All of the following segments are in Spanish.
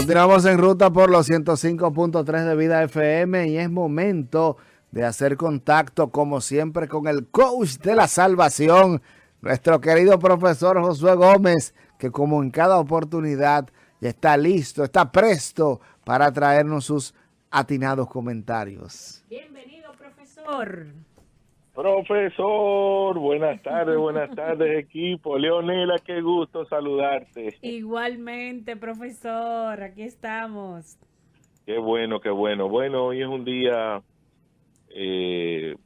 Continuamos en ruta por los 105.3 de Vida FM y es momento de hacer contacto, como siempre, con el coach de la salvación, nuestro querido profesor Josué Gómez, que como en cada oportunidad ya está listo, está presto para traernos sus atinados comentarios. Bienvenido, profesor. Profesor, buenas tardes equipo. Leonela, qué gusto saludarte. Igualmente, profesor, aquí estamos. Qué bueno, qué bueno. Bueno, hoy es un día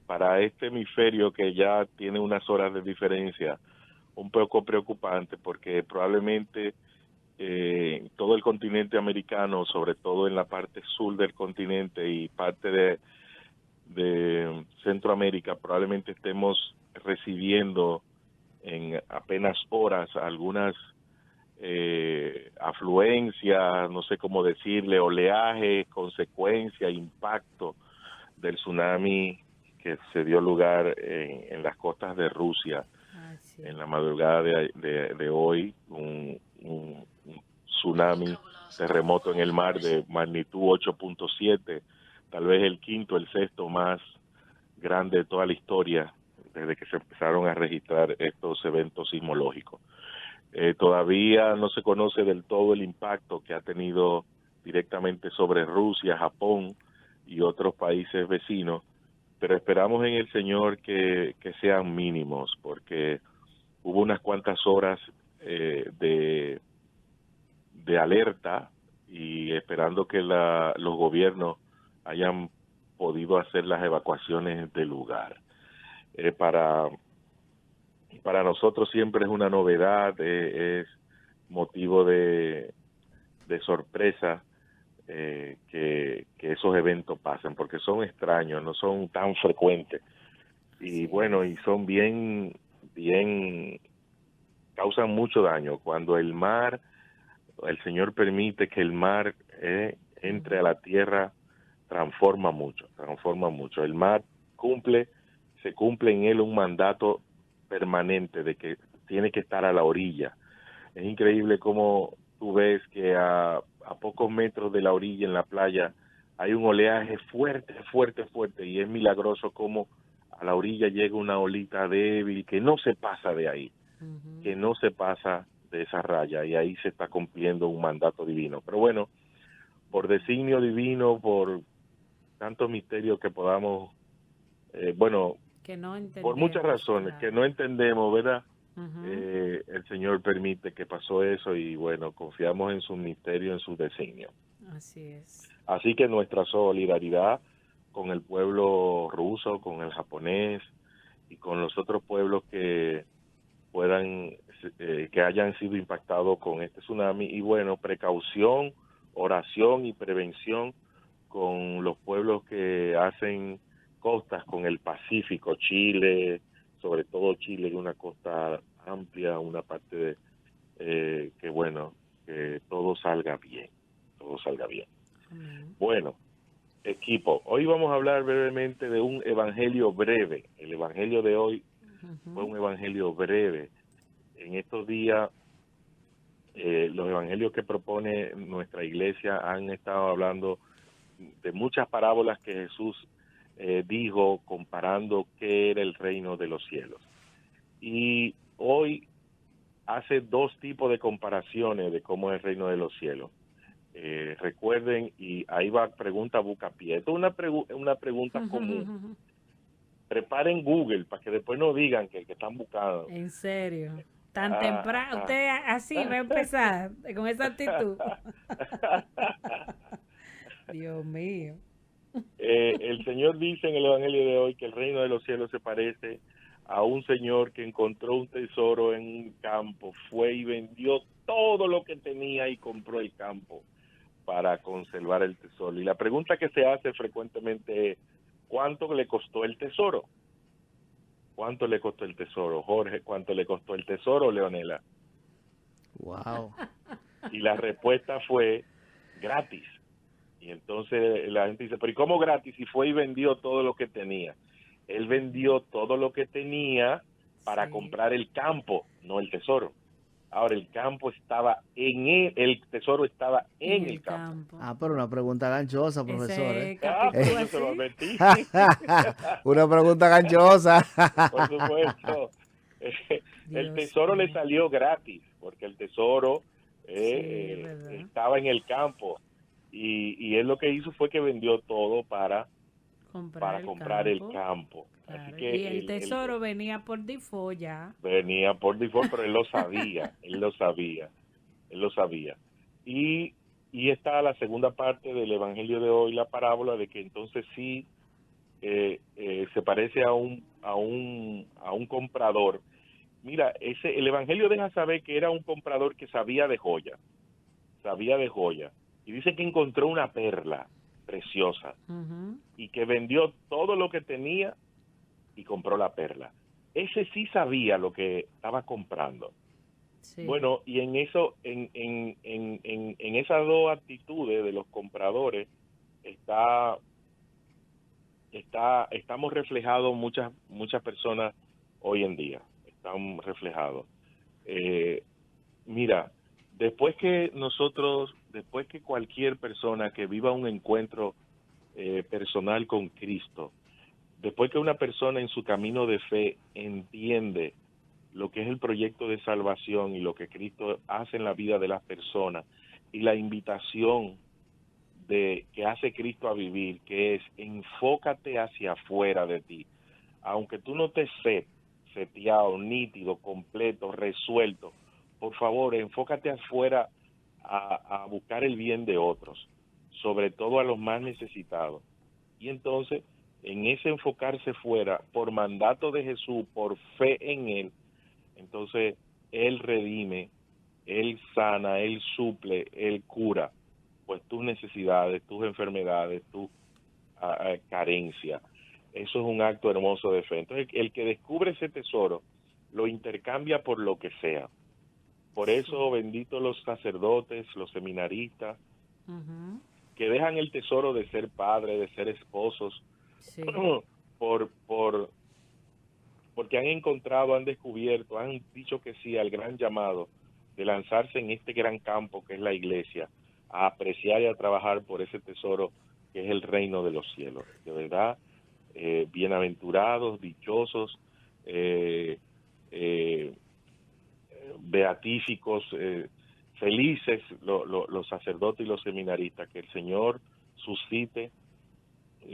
para este hemisferio que ya tiene unas horas de diferencia, un poco preocupante porque probablemente todo el continente americano, sobre todo en la parte sur del continente y parte de Centroamérica, probablemente estemos recibiendo en apenas horas algunas afluencias, no sé cómo decirle, oleaje, consecuencia, impacto del tsunami que se dio lugar en las costas de Rusia en la madrugada de hoy, un tsunami, terremoto en el mar de magnitud 8.7, tal vez el quinto, el sexto más grande de toda la historia desde que se empezaron a registrar estos eventos sismológicos. Todavía no se conoce del todo el impacto que ha tenido directamente sobre Rusia, Japón y otros países vecinos, pero esperamos en el Señor que sean mínimos, porque hubo unas cuantas horas de alerta y esperando que los gobiernos hayan podido hacer las evacuaciones del lugar. Para nosotros siempre es una novedad, es motivo de sorpresa que esos eventos pasen, porque son extraños, no son tan frecuentes. Y bueno, y son bien, causan mucho daño. Cuando el Señor permite que el mar entre a la tierra, transforma mucho. El mar se cumple en él un mandato permanente de que tiene que estar a la orilla. Es increíble cómo tú ves que a pocos metros de la orilla en la playa hay un oleaje fuerte, y es milagroso cómo a la orilla llega una olita débil que no se pasa de ahí, que no se pasa de esa raya, y ahí se está cumpliendo un mandato divino. Pero bueno, por designio divino, por tantos misterios que podamos, que no por muchas razones que no entendemos, ¿verdad? El Señor permite que pasó eso y bueno, confiamos en su misterio, en su designio. Así es. Así que nuestra solidaridad con el pueblo ruso, con el japonés y con los otros pueblos que que hayan sido impactados con este tsunami, y bueno, precaución, oración y prevención con los pueblos que hacen costas con el Pacífico, Chile, sobre todo Chile, es una costa amplia, una parte que bueno, que todo salga bien. Bueno, equipo, hoy vamos a hablar brevemente de un evangelio breve. El evangelio de hoy fue un evangelio breve. En estos días, los evangelios que propone nuestra iglesia han estado hablando de muchas parábolas que Jesús dijo comparando qué era el reino de los cielos. Y hoy hace dos tipos de comparaciones de cómo es el reino de los cielos. Recuerden, y ahí va pregunta Bucapié. Esto es una pregunta común. Preparen Google para que después no digan que están buscando. En serio. Tan temprano, usted así va a empezar, con esa actitud. Dios mío. El Señor dice en el Evangelio de hoy que el reino de los cielos se parece a un señor que encontró un tesoro en un campo, fue y vendió todo lo que tenía y compró el campo para conservar el tesoro. Y la pregunta que se hace frecuentemente es, ¿cuánto le costó el tesoro? ¿Cuánto le costó el tesoro? Jorge, ¿cuánto le costó el tesoro, Leonela? Wow. Y la respuesta fue gratis. Y entonces la gente dice, pero ¿y cómo gratis? Y fue y vendió todo lo que tenía. Él vendió todo lo que tenía para comprar el campo, no el tesoro. Ahora, el campo estaba el tesoro estaba en el campo. Ah, pero una pregunta ganchosa, profesor. Ese Pero capítulo yo se lo así. advertí. Una pregunta ganchosa. Por supuesto. El Dios tesoro le mío. salió gratis, porque el tesoro Sí, es verdad. estaba en el campo. Y él lo que hizo fue que vendió todo para comprar el campo. Así Claro. que Y el tesoro venía por default ya. venía por default, pero él lo sabía, él lo sabía. Y, y está la segunda parte del Evangelio de hoy, la parábola de que entonces sí se parece a un comprador. Mira, el Evangelio deja saber que era un comprador que sabía de joya, y dice que encontró una perla preciosa y que vendió todo lo que tenía y compró la perla. Ese sí sabía lo que estaba comprando. Sí. Bueno, y en eso, en esas dos actitudes de los compradores estamos reflejados muchas personas hoy en día. Están reflejados. Mira, después que cualquier persona que viva un encuentro personal con Cristo, después que una persona en su camino de fe entiende lo que es el proyecto de salvación y lo que Cristo hace en la vida de las personas y la invitación que hace Cristo a vivir, que es enfócate hacia afuera de ti. Aunque tú no te seteado, nítido, completo, resuelto, por favor, enfócate afuera a buscar el bien de otros, sobre todo a los más necesitados. Y entonces, en ese enfocarse fuera, por mandato de Jesús, por fe en Él, entonces Él redime, Él sana, Él suple, Él cura, pues tus necesidades, tus enfermedades, tus carencias. Eso es un acto hermoso de fe. Entonces, el que descubre ese tesoro lo intercambia por lo que sea. Por eso, benditos los sacerdotes, los seminaristas, que dejan el tesoro de ser padres, de ser esposos, Sí. porque han encontrado, han descubierto, han dicho que sí al gran llamado de lanzarse en este gran campo que es la iglesia, a apreciar y a trabajar por ese tesoro que es el reino de los cielos. De verdad, bienaventurados, dichosos, beatíficos, felices los sacerdotes y los seminaristas, que el Señor suscite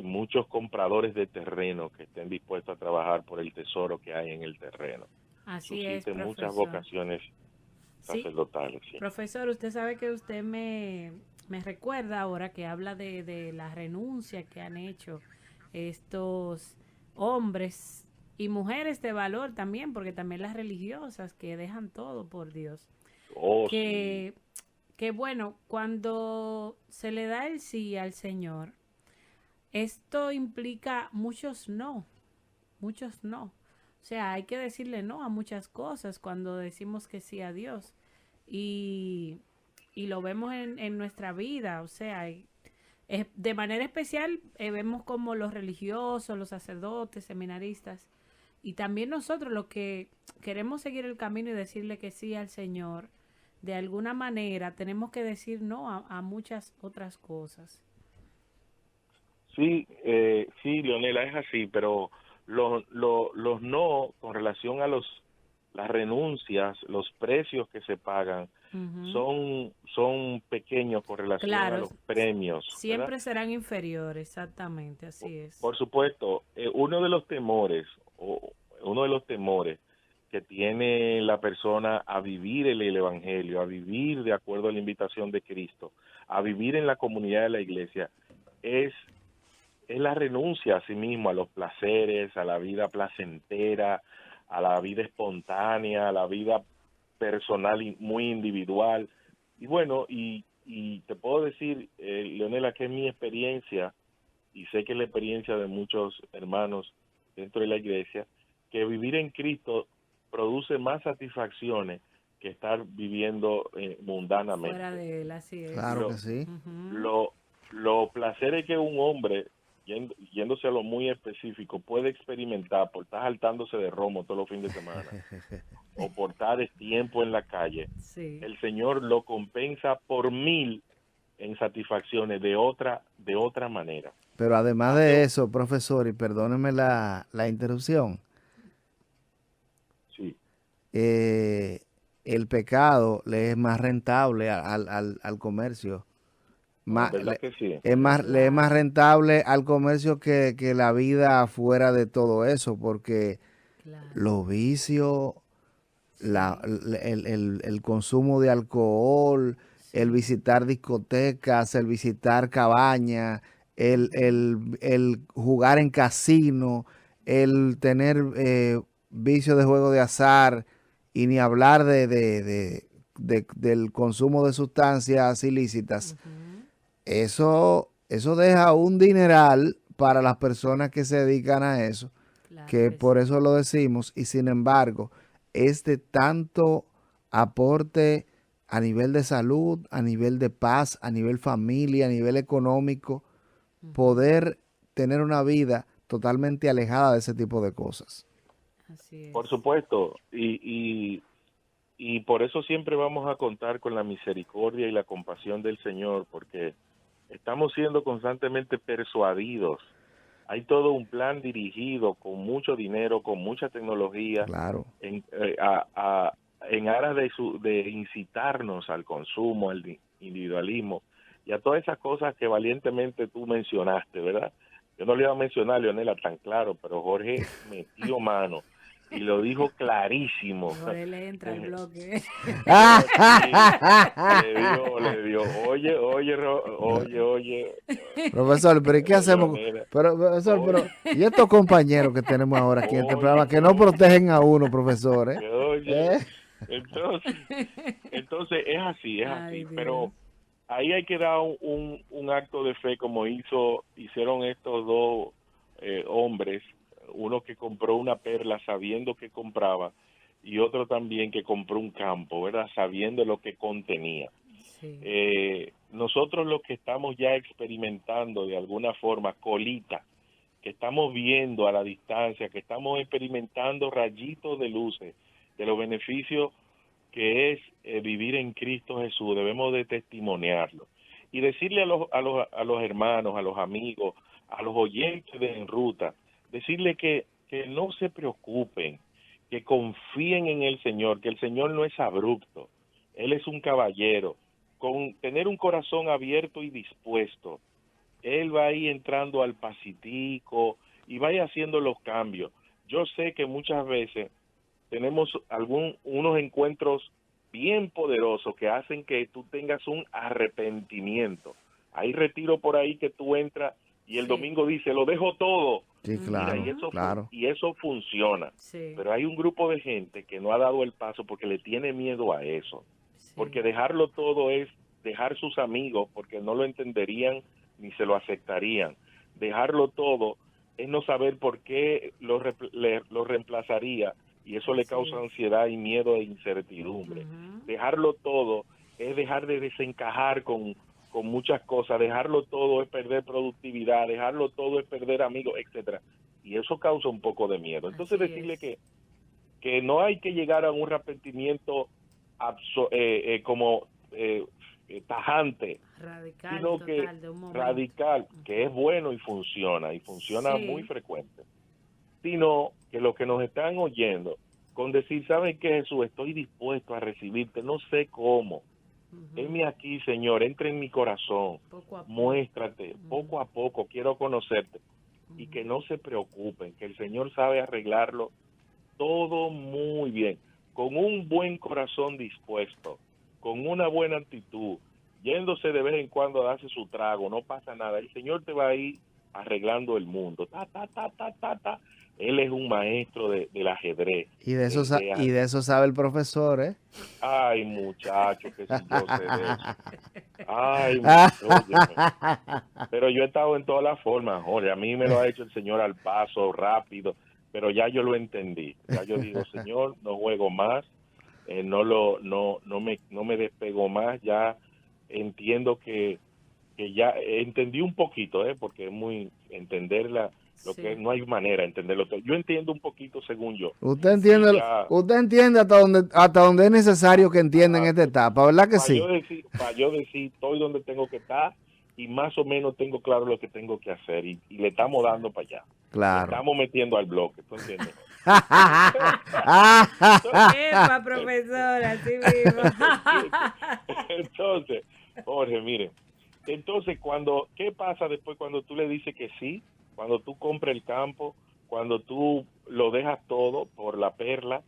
muchos compradores de terreno que estén dispuestos a trabajar por el tesoro que hay en el terreno. Así es, Suscite profesor. muchas vocaciones Sí, sacerdotales. Sí. profesor, usted sabe que usted me recuerda ahora que habla de la renuncia que han hecho estos hombres y mujeres de valor también, porque también las religiosas que dejan todo por Dios. Oh, que bueno, cuando se le da el sí al Señor, esto implica muchos no. O sea, hay que decirle no a muchas cosas cuando decimos que sí a Dios. Y lo vemos en nuestra vida, o sea, de manera especial vemos como los religiosos, los sacerdotes, seminaristas, y también nosotros los que queremos seguir el camino y decirle que sí al Señor, de alguna manera tenemos que decir no a muchas otras cosas. Sí, sí, Leonela, es así, pero los no con relación a las renuncias, los precios que se pagan, son pequeños con relación a los premios. Siempre ¿verdad? serán inferiores, exactamente, así es. Por supuesto, uno de los temores que tiene la persona a vivir el Evangelio, a vivir de acuerdo a la invitación de Cristo, a vivir en la comunidad de la iglesia, es la renuncia a sí mismo, a los placeres, a la vida placentera, a la vida espontánea, a la vida personal y muy individual. Y bueno, y te puedo decir, Leonela, que es mi experiencia, y sé que es la experiencia de muchos hermanos dentro de la iglesia, que vivir en Cristo produce más satisfacciones que estar viviendo mundanamente. Fuera de él, así es. Claro que sí. Los placeres que un hombre, yéndose a lo muy específico, puede experimentar por estar saltándose de romo todos los fines de semana. o por estar tiempo en la calle, el Señor lo compensa por 1000 en satisfacciones de otra manera. Pero además de eso, profesor, y perdóneme la interrupción, sí. El pecado le es más rentable al comercio. ¿Verdad que sí? Le es más rentable al comercio que la vida fuera de todo eso, porque los vicios, el consumo de alcohol, el visitar discotecas, el visitar cabañas, el jugar en casino, el tener vicios de juego de azar, y ni hablar del consumo de sustancias ilícitas. Eso deja un dineral para las personas que se dedican a eso, que por eso lo decimos, y sin embargo, es de tanto aporte a nivel de salud, a nivel de paz, a nivel familia, a nivel económico, poder tener una vida totalmente alejada de ese tipo de cosas. Así es. Por supuesto, y por eso siempre vamos a contar con la misericordia y la compasión del Señor, porque estamos siendo constantemente persuadidos. Hay todo un plan dirigido con mucho dinero, con mucha tecnología, claro, en aras de incitarnos al consumo, al individualismo y a todas esas cosas que valientemente tú mencionaste, ¿verdad? Yo no le iba a mencionar, Leonela, tan claro, pero Jorge metió mano y lo dijo clarísimo. Jorge le entra el bloque. Le dio. Oye. Profesor, pero ¿y qué hacemos? Profesor, ¿y estos compañeros que tenemos ahora aquí en este programa que no protegen a uno, profesor? Oye, entonces es así. Ay, pero ahí hay que dar un acto de fe como hicieron estos dos hombres, uno que compró una perla sabiendo que compraba y otro también que compró un campo, ¿verdad? Sabiendo lo que contenía. Sí. Nosotros los que estamos ya experimentando de alguna forma colita, que estamos viendo a la distancia, que estamos experimentando rayitos de luces de los beneficios que es vivir en Cristo Jesús, debemos de testimoniarlo y decirle a los hermanos, a los amigos, a los oyentes de En Ruta, decirle que no se preocupen, que confíen en el Señor, que el Señor no es abrupto, Él es un caballero. Con tener un corazón abierto y dispuesto, Él va a ir entrando al pasitico y vaya haciendo los cambios. Yo sé que muchas veces tenemos unos encuentros bien poderosos que hacen que tú tengas un arrepentimiento. Hay retiro por ahí que tú entras y el domingo dice, lo dejo todo. Sí, claro, Mira, y eso funciona. Sí. Pero hay un grupo de gente que no ha dado el paso porque le tiene miedo a eso. Sí. Porque dejarlo todo es dejar sus amigos porque no lo entenderían ni se lo aceptarían. Dejarlo todo es no saber por qué lo reemplazaría y eso le causa ansiedad y miedo e incertidumbre. Dejarlo todo es dejar de desencajar con muchas cosas, dejarlo todo es perder productividad, dejarlo todo es perder amigos, etcétera. Y eso causa un poco de miedo. Entonces decirle que no hay que llegar a un arrepentimiento tajante, radical, sino que radical, que es bueno y funciona muy frecuente, sino que los que nos están oyendo, con decir, ¿saben qué, Jesús? Estoy dispuesto a recibirte, no sé cómo. Heme aquí, Señor, entra en mi corazón, muéstrate, poco a poco, quiero conocerte, y que no se preocupen, que el Señor sabe arreglarlo todo muy bien, con un buen corazón dispuesto, con una buena actitud, yéndose de vez en cuando a darse su trago, no pasa nada, el Señor te va a ir arreglando el mundo, Él es un maestro del ajedrez. Y de eso sabe el profesor, ¿eh? Ay, muchacho, que si yo sé de eso. Ay, muchacho. Pero yo he estado en todas las formas, Jorge. A mí me lo ha hecho el Señor al paso, rápido, pero ya yo lo entendí. Ya yo digo, Señor, no juego más, no me despego más, ya entiendo que ya entendí un poquito, porque es muy entender lo que no hay manera de entenderlo todo. Yo entiendo un poquito según yo. Usted entiende hasta donde es necesario que entienda en esta etapa, ¿verdad que sí? Para yo decir, estoy donde tengo que estar y más o menos tengo claro lo que tengo que hacer y le estamos dando para allá. Claro. Le estamos metiendo al bloque, ¿tú entiendes? Epa, profesora, así mismo. Entonces, Jorge, mire, entonces ¿qué pasa después cuando tú le dices que sí? Cuando tú compras el campo, cuando tú lo dejas todo por la perla,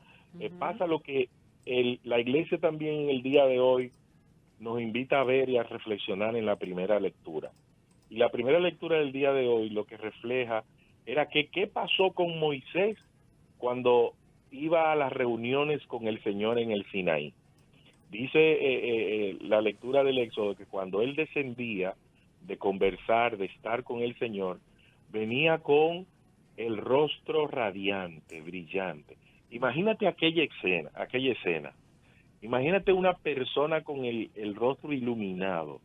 pasa lo que la iglesia también en el día de hoy nos invita a ver y a reflexionar en la primera lectura. Y la primera lectura del día de hoy lo que refleja era que qué pasó con Moisés cuando iba a las reuniones con el Señor en el Sinaí. Dice la lectura del Éxodo que cuando él descendía de conversar, de estar con el Señor, venía con el rostro radiante, brillante. Imagínate aquella escena. Imagínate una persona con el rostro iluminado.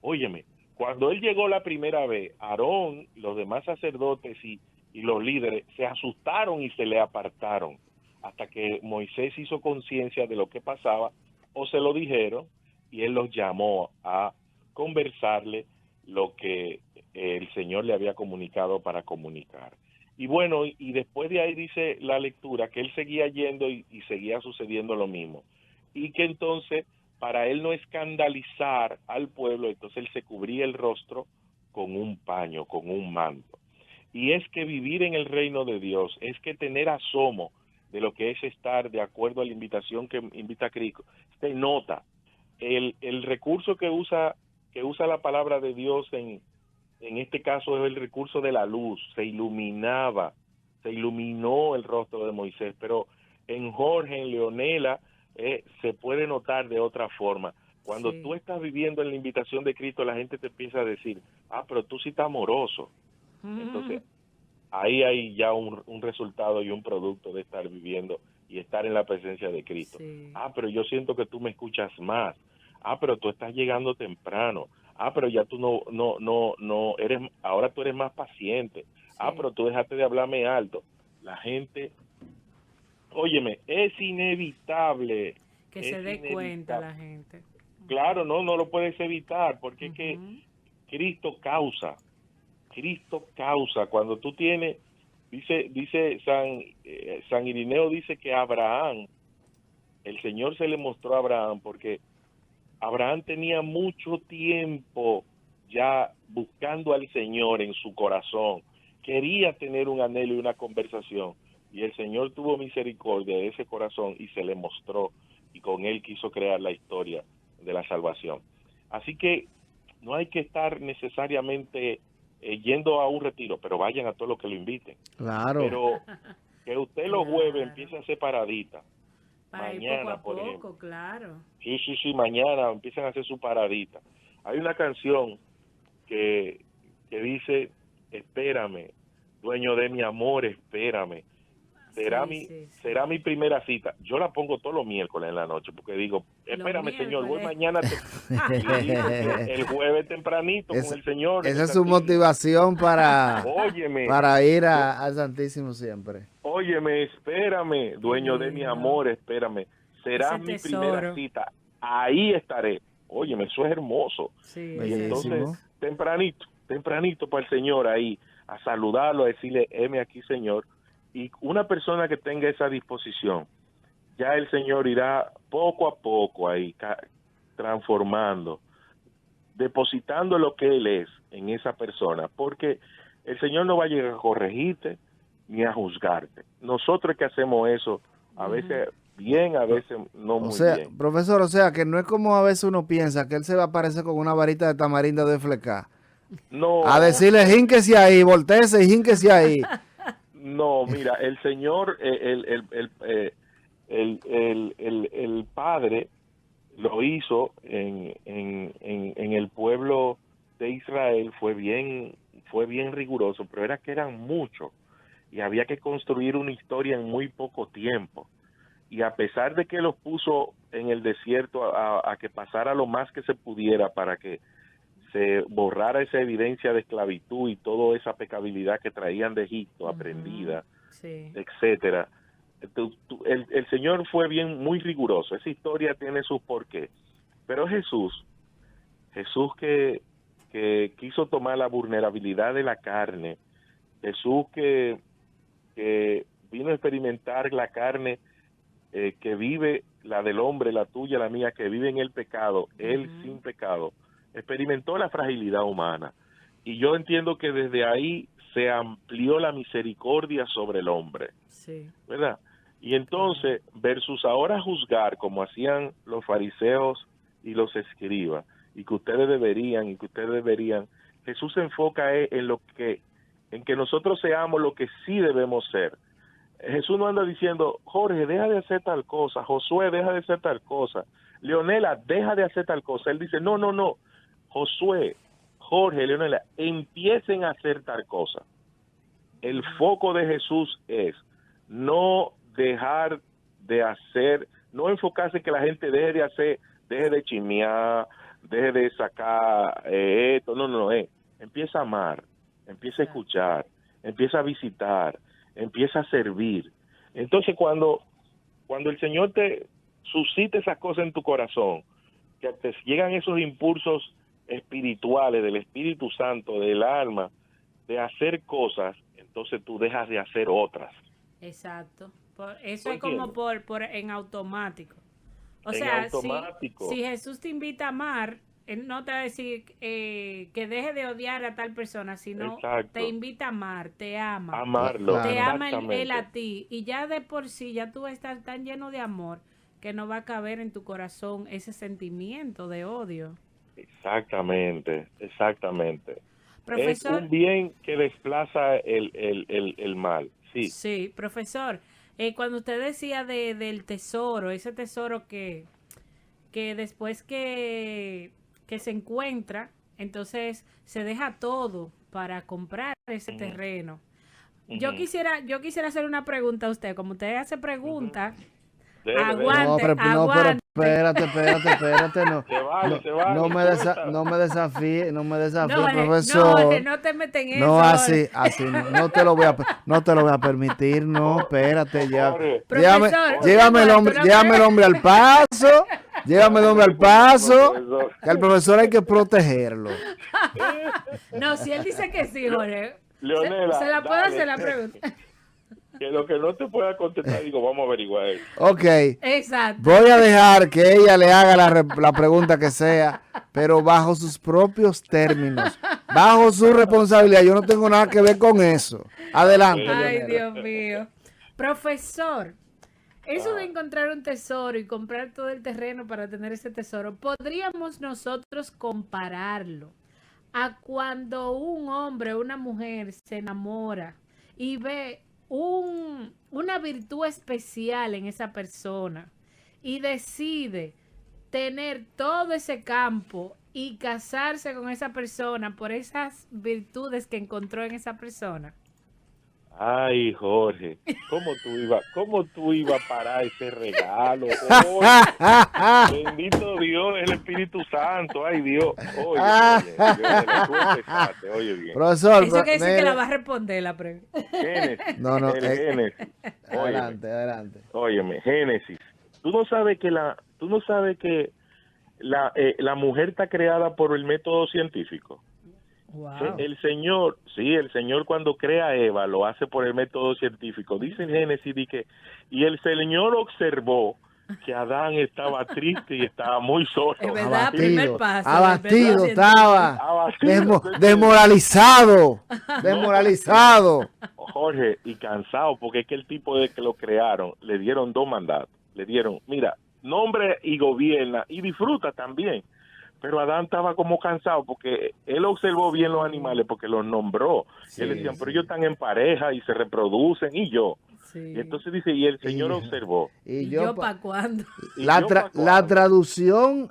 Óyeme, cuando él llegó la primera vez, Aarón, los demás sacerdotes y los líderes se asustaron y se le apartaron hasta que Moisés hizo conciencia de lo que pasaba o se lo dijeron y él los llamó a conversarle lo que el Señor le había comunicado para comunicar. Y bueno, y después de ahí dice la lectura que él seguía yendo y seguía sucediendo lo mismo. Y que entonces, para él no escandalizar al pueblo, entonces él se cubría el rostro con un paño, con un manto. Y es que vivir en el reino de Dios, es que tener asomo de lo que es estar de acuerdo a la invitación que invita a Cristo, se nota. El recurso que usa la palabra de Dios en este caso es el recurso de la luz. Se iluminó el rostro de Moisés, pero en Jorge, en Leonela, se puede notar de otra forma. Cuando tú estás viviendo en la invitación de Cristo, la gente te empieza a decir, pero tú sí estás amoroso. Entonces, ahí hay ya un resultado y un producto de estar viviendo y estar en la presencia de Cristo. Sí. Pero yo siento que tú me escuchas más. Pero tú estás llegando temprano. Pero ya tú no eres, ahora tú eres más paciente. Sí. Pero tú dejaste de hablarme alto. La gente, óyeme, es inevitable. Que se dé cuenta la gente. Claro, no lo puedes evitar, porque es que Cristo causa. Cuando tú tienes, dice San Irineo, dice que Abraham, el Señor se le mostró a Abraham porque Abraham tenía mucho tiempo ya buscando al Señor en su corazón, quería tener un anhelo y una conversación, y el Señor tuvo misericordia de ese corazón y se le mostró, y con él quiso crear la historia de la salvación. Así que no hay que estar necesariamente yendo a un retiro, pero vayan a todos los que lo inviten. Claro. Pero que usted los jueves empiece a hacer paradita. Para mañana, ir poco a por poco, ejemplo. claro. Sí, mañana empiezan a hacer su paradita. Hay una canción que dice, espérame, dueño de mi amor, espérame. Será mi primera cita. Yo la pongo todos los miércoles en la noche porque digo, espérame, Señor, voy mañana el jueves tempranito con el Señor. Esa es su motivación para ir al Santísimo siempre. Óyeme, espérame, dueño de mi amor, espérame. Será mi primera cita. Ahí estaré. Óyeme, eso es hermoso. Sí, y entonces, tempranito para el Señor ahí, a saludarlo, a decirle, heme aquí, Señor. Y una persona que tenga esa disposición, ya el Señor irá poco a poco ahí transformando, depositando lo que Él es en esa persona, porque el Señor no va a llegar a corregirte ni a juzgarte. Nosotros que hacemos eso, a veces bien, a veces no muy bien. Profesor, o sea, que no es como a veces uno piensa que Él se va a aparecer con una varita de tamarindo de fleca. No. A decirle, jínquese ahí, voltéese y jínquese ahí. No, mira, el Señor, el Padre lo hizo en el pueblo de Israel, fue bien riguroso, pero era que eran muchos y había que construir una historia en muy poco tiempo. Y a pesar de que los puso en el desierto a que pasara lo más que se pudiera para que se borrara esa evidencia de esclavitud y toda esa pecabilidad que traían de Egipto, aprendida, sí, etcétera. El Señor fue muy riguroso. Esa historia tiene sus porqués. Pero Jesús que quiso tomar la vulnerabilidad de la carne, Jesús que vino a experimentar la carne que vive, la del hombre, la tuya, la mía, que vive en el pecado, él sin pecado, experimentó la fragilidad humana. Y yo entiendo que desde ahí se amplió la misericordia sobre el hombre, sí, ¿verdad? Y entonces, versus ahora juzgar como hacían los fariseos y los escribas, y que ustedes deberían, Jesús se enfoca en que nosotros seamos lo que sí debemos ser. Jesús no anda diciendo, Jorge, deja de hacer tal cosa, Josué, deja de hacer tal cosa, Leonela, deja de hacer tal cosa. Él dice, no, Josué, Jorge, Leonela, empiecen a hacer tal cosa. El foco de Jesús es no dejar de hacer, no enfocarse en que la gente deje de hacer, deje de chismear, deje de sacar esto, no, empieza a amar, empieza a escuchar, empieza a visitar, empieza a servir. Entonces cuando el Señor te suscita esas cosas en tu corazón, que te llegan esos impulsos espirituales del Espíritu Santo, del alma, de hacer cosas, entonces tú dejas de hacer otras. Exacto. Eso es como en automático. O sea, si Jesús te invita a amar, Él no te va a decir que deje de odiar a tal persona, sino te invita a amar, te ama. Amarlo. Te ama él a ti. Y ya de por sí, ya tú estás tan lleno de amor que no va a caber en tu corazón ese sentimiento de odio. Exactamente. Profesor, es un bien que desplaza el mal. Sí, profesor. Cuando usted decía del tesoro, ese tesoro que después que se encuentra, entonces se deja todo para comprar ese terreno. Yo quisiera hacer una pregunta a usted. Como usted hace preguntas, aguante. No, pero espérate, no. Se vale. No me desafíe, profesor. No te meten en eso. No, así, no te lo voy a permitir, no, espérate, ya. Llévame el hombre al paso, que al profesor hay que protegerlo. No, si él dice que sí, Jorge, Leonela, se la puedo hacer la pregunta. Que lo que no te pueda contestar, digo, vamos a averiguar eso. Ok. Exacto. Voy a dejar que ella le haga la pregunta que sea, pero bajo sus propios términos, bajo su responsabilidad. Yo no tengo nada que ver con eso. Adelante. Ay, Dios mío. Profesor, eso de encontrar un tesoro y comprar todo el terreno para tener ese tesoro, ¿podríamos nosotros compararlo a cuando un hombre o una mujer se enamora y ve una virtud especial en esa persona y decide tener todo ese campo y casarse con esa persona por esas virtudes que encontró en esa persona? Ay, Jorge, ¿cómo tú ibas a parar ese regalo? Bendito Dios, el Espíritu Santo, ay Dios. Oye bien. Profesor, eso quiere decir que la va a responder la pregunta. Génesis. No. Génesis. Adelante. Óyeme, Génesis. Tú no sabes que la mujer está creada por el método científico. Wow. El Señor cuando crea a Eva lo hace por el método científico. Dice en Génesis y el Señor observó que Adán estaba triste y estaba muy solo. Es verdad, primer paso. Abatido estaba. Desmoralizado. Jorge, y cansado, porque es que el tipo de que lo crearon le dieron 2 mandatos. Le dieron, mira, nombre y gobierna y disfruta también. Pero Adán estaba como cansado porque él observó bien los animales porque los nombró. Sí, él decía, pero ellos están en pareja y se reproducen y yo. Sí. Y entonces dice, y el Señor observó. ¿Y yo para cuándo? La traducción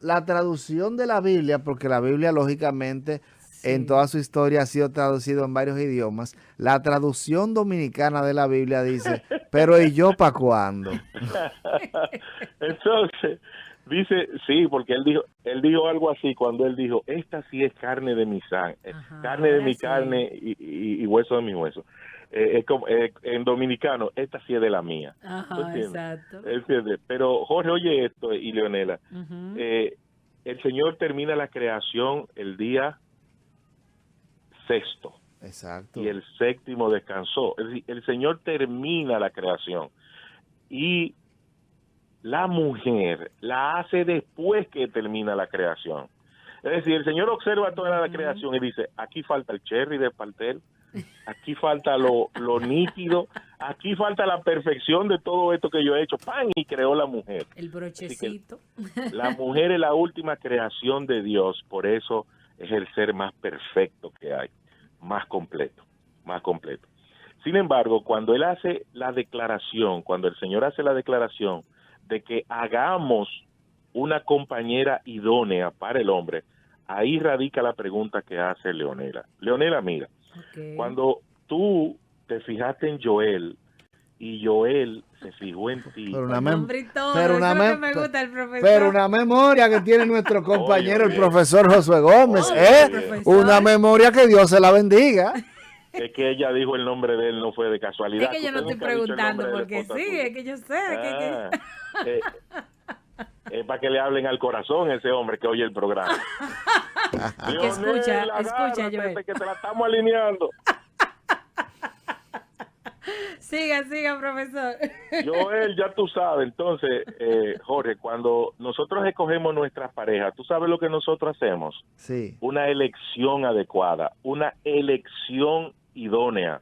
de la Biblia, porque la Biblia lógicamente en toda su historia ha sido traducido en varios idiomas. La traducción dominicana de la Biblia dice, pero ¿y yo para cuándo? Entonces Dice, sí, porque él dijo algo así cuando él dijo, esta sí es carne de mi sangre, carne de mi carne y hueso de mi hueso. En dominicano, esta sí es de la mía. Ajá, exacto. Pero Jorge, oye esto, y Leonela, Ujú. el Señor termina la creación el día sexto Exacto. y el séptimo descansó. Es decir, el Señor termina la creación y la mujer la hace después que termina la creación. Es decir, el Señor observa toda la creación y dice, aquí falta el cherry del pastel, aquí falta lo nítido, aquí falta la perfección de todo esto que yo he hecho, ¡pam! Y creó la mujer. El brochecito. La mujer es la última creación de Dios, por eso es el ser más perfecto que hay, más completo, más completo. Sin embargo, cuando él hace la declaración, cuando el Señor hace la declaración de que hagamos una compañera idónea para el hombre, ahí radica la pregunta que hace Leonela. Leonela, mira, cuando tú te fijaste en Joel y Joel se fijó en ti. Pero una memoria que tiene nuestro compañero, el profesor Josué Gómez. Una memoria que Dios se la bendiga. Es que ella dijo el nombre de él, no fue de casualidad. Es que yo no estoy preguntando porque sí, es que yo sé. Es para que le hablen al corazón ese hombre que oye el programa. Escucha, Joel. Que te la estamos alineando. Siga, profesor. Joel, ya tú sabes. Entonces, Jorge, cuando nosotros escogemos nuestras parejas, ¿tú sabes lo que nosotros hacemos? Sí. Una elección adecuada, una elección idónea.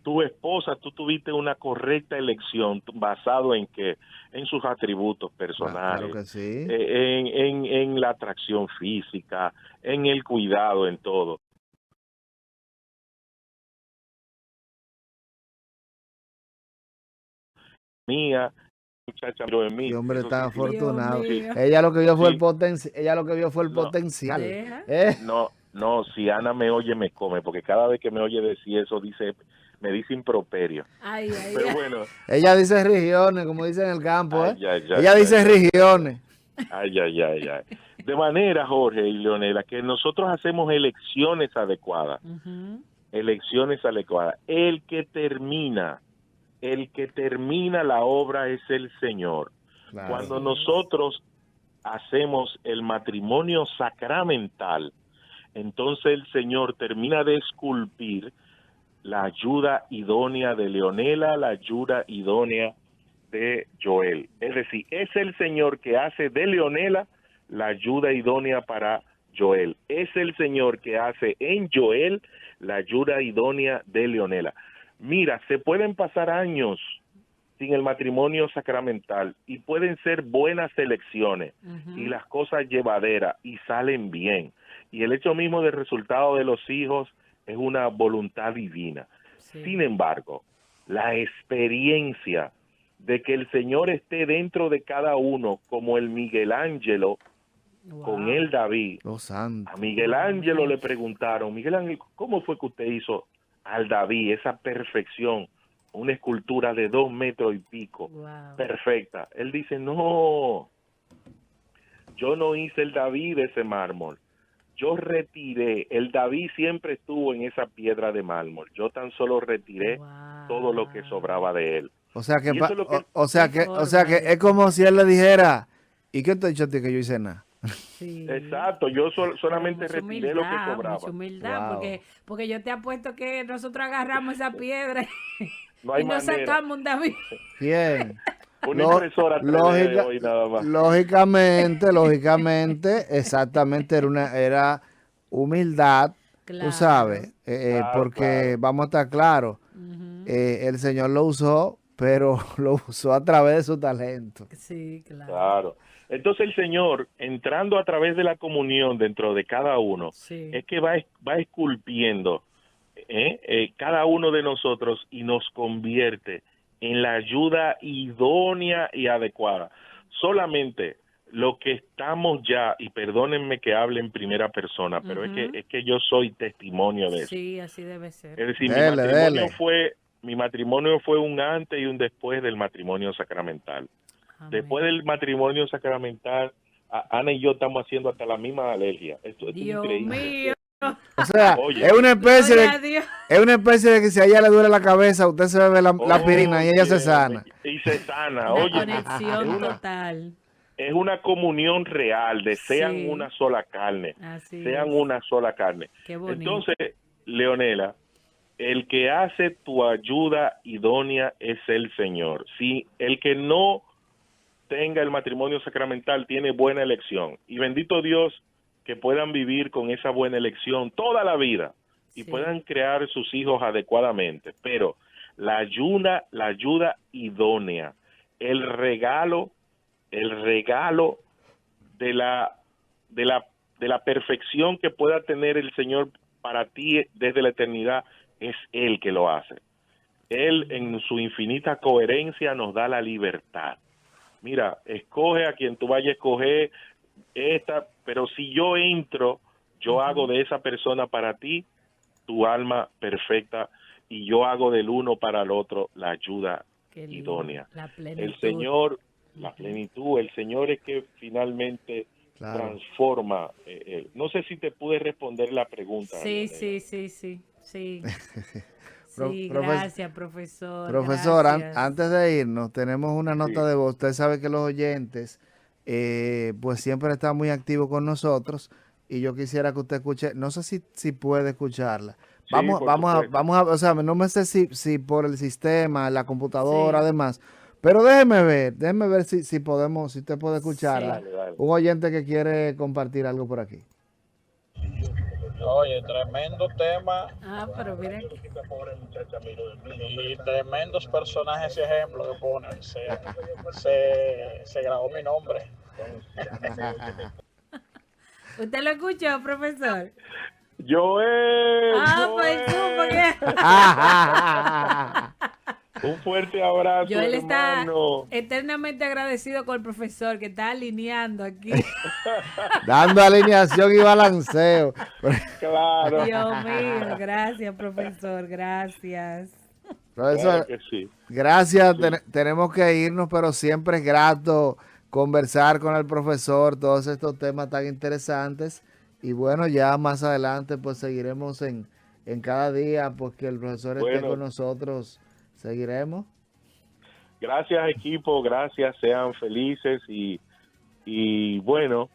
Tu esposa, tú tuviste una correcta elección basado en que en sus atributos personales, Claro que sí. en la atracción física, en el cuidado, en todo. Mía, muchacha, pero en mí. Y hombre tan afortunado. Sí. Ella lo que vio fue el potencial. No, si Ana me oye me come, porque cada vez que me oye decir eso me dice improperio. Pero bueno. Ella dice regiones, como dice en el campo, Ella dice regiones. Ay. De manera, Jorge y Leonela, que nosotros hacemos elecciones adecuadas. Elecciones adecuadas. El que termina la obra es el Señor. Claro. Cuando nosotros hacemos el matrimonio sacramental, entonces el Señor termina de esculpir la ayuda idónea de Leonela, la ayuda idónea de Joel. Es decir, es el Señor que hace de Leonela la ayuda idónea para Joel. Es el Señor que hace en Joel la ayuda idónea de Leonela. Mira, se pueden pasar años sin el matrimonio sacramental y pueden ser buenas elecciones y las cosas llevaderas y salen bien. Y el hecho mismo del resultado de los hijos es una voluntad divina. Sí. Sin embargo, la experiencia de que el Señor esté dentro de cada uno, como el Miguel Ángelo, con el David. A Miguel Ángelo le preguntaron, Miguel Ángel, ¿cómo fue que usted hizo al David esa perfección? Una escultura de 2 metros y pico, perfecta. Él dice, no, yo no hice el David de ese mármol. Yo retiré, el David siempre estuvo en esa piedra de mármol. Yo tan solo retiré todo lo que sobraba de él. O sea que es como si él le dijera, ¿y qué te he dicho a ti que yo hice nada? Sí. Exacto, yo solamente retiré lo que sobraba. Mucha humildad, porque yo te apuesto que nosotros agarramos esa piedra no y nos sacamos un David. Bien. Una impresora hoy nada más. Lógicamente, exactamente, era humildad, claro. Tú sabes, porque vamos a estar claros, el Señor lo usó, pero lo usó a través de su talento. Sí, claro. Entonces el Señor, entrando a través de la comunión dentro de cada uno, es que va esculpiendo cada uno de nosotros y nos convierte en la ayuda idónea y adecuada. Solamente lo que estamos ya, y perdónenme que hable en primera persona, pero es que yo soy testimonio de eso. Sí, así debe ser. Es decir, mi matrimonio fue un antes y un después del matrimonio sacramental. Después del matrimonio sacramental, Ana y yo estamos haciendo hasta la misma alergia. Esto es Dios increíble. mío. O sea, Oye. es una especie Gloria a de, Dios. es una especie de que si a ella le duele la cabeza, usted se bebe la aspirina y ella se Oye, sana. Y se sana. Una Oye, conexión total. es una comunión real de sean Sí. una sola carne. Así Sean es. una sola carne. Qué bonito. Entonces, Leonela, el que hace tu ayuda idónea es el Señor. Si el que no tenga el matrimonio sacramental tiene buena elección, y bendito Dios que puedan vivir con esa buena elección toda la vida y Sí. puedan crear sus hijos adecuadamente, pero la ayuda idónea, el regalo de la perfección que pueda tener el Señor para ti desde la eternidad, es Él que lo hace. Él en su infinita coherencia nos da la libertad. Mira, escoge a quien tú vayas a escoger pero si yo entro, yo hago de esa persona para ti tu alma perfecta, y yo hago del uno para el otro la ayuda Qué lindo. idónea. La plenitud. El Señor, la plenitud, el Señor es que finalmente transforma. No sé si te pude responder la pregunta. Sí, Leonela. sí. Sí, Profe- gracias, profesor. Profesor, gracias. antes de irnos, tenemos una nota Sí. de voz. Usted sabe que los oyentes, pues siempre están muy activos con nosotros, y yo quisiera que usted escuche, no sé si puede escucharla. Sí, Vamos, por vamos a, supuesto. vamos a, o sea, no me sé si por el sistema, la computadora, Sí. además, pero déjeme ver si podemos, si usted puede escucharla. Dale, dale. Un oyente que quiere compartir algo por aquí. Oye, tremendo tema Pero mira aquí. y tremendos personajes y ejemplos que ponen. Se grabó mi nombre. ¿Usted lo escuchó, profesor? Joel, Pues supo que... un fuerte abrazo, Joel está hermano. eternamente agradecido con el profesor que está alineando aquí. Dando alineación y balanceo. Claro. Dios mío, gracias, profesor, gracias. Profesor, Claro que sí. gracias, Sí. tenemos que irnos, pero siempre es grato conversar con el profesor todos estos temas tan interesantes, y bueno, ya más adelante pues seguiremos en cada día, pues que el profesor esté Bueno. con nosotros, seguiremos. Gracias, equipo, gracias, sean felices y bueno,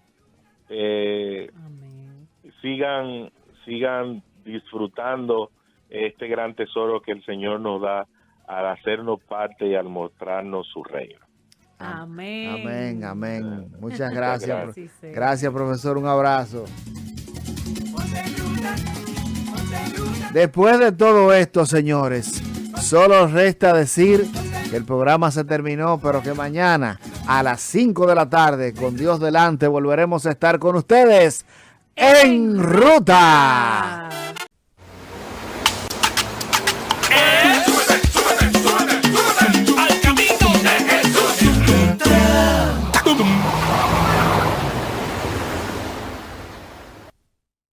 Amén. sigan disfrutando este gran tesoro que el Señor nos da al hacernos parte y al mostrarnos su reino. Amén. Amén. Muchas gracias. gracias. Así sea. Gracias, profesor, un abrazo. Después de todo esto, señores, solo resta decir que el programa se terminó, pero que mañana a las 5 de la tarde, con Dios delante, volveremos a estar con ustedes en ruta.